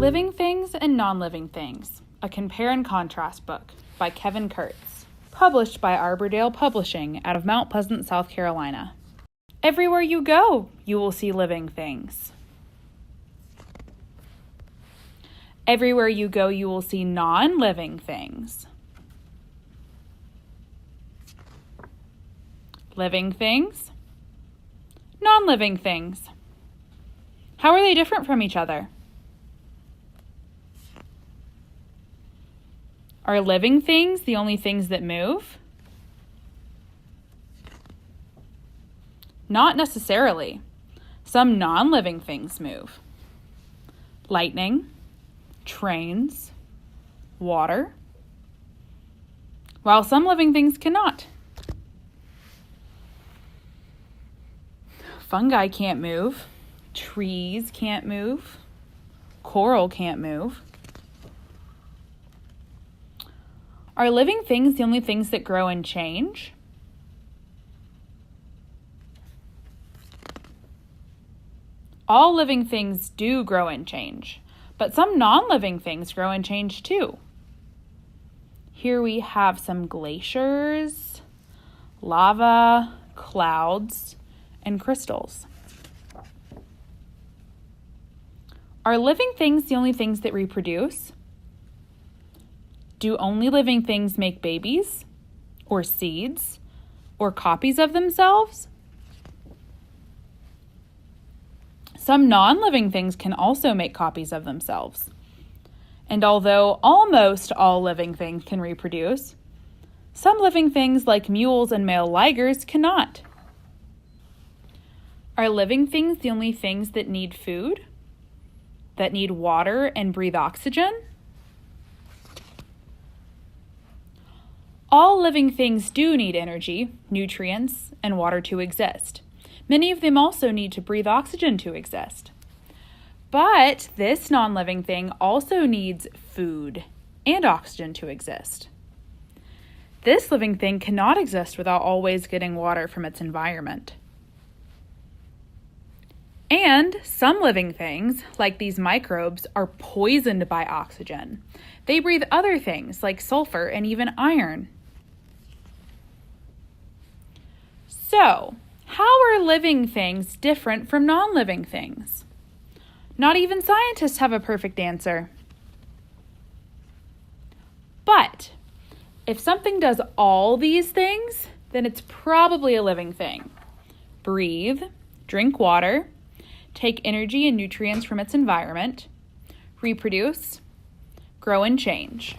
Living Things and Non-Living Things, a compare and contrast book by Kevin Kurtz, published by Arbordale Publishing out of Mount Pleasant, South Carolina. Everywhere you go, you will see living things. Everywhere you go, you will see non-living things. Living things, non-living things. How are they different from each other? Are living things the only things that move? Not necessarily. Some non-living things move. Lightning, trains, water, while some living things cannot. Fungi can't move. Trees can't move. Coral can't move. Are living things the only things that grow and change? All living things do grow and change, but some non-living things grow and change too. Here we have some glaciers, lava, clouds, and crystals. Are living things the only things that reproduce? Do only living things make babies, or seeds, or copies of themselves? Some non-living things can also make copies of themselves. And although almost all living things can reproduce, some living things like mules and male ligers cannot. Are living things the only things that need food? That need water and breathe oxygen? All living things do need energy, nutrients, and water to exist. Many of them also need to breathe oxygen to exist. But this non-living thing also needs food and oxygen to exist. This living thing cannot exist without always getting water from its environment. And some living things, like these microbes, are poisoned by oxygen. They breathe other things like sulfur and even iron. So, how are living things different from non-living things? Not even scientists have a perfect answer. But if something does all these things, then it's probably a living thing. Breathe, drink water, take energy and nutrients from its environment, reproduce, grow and change.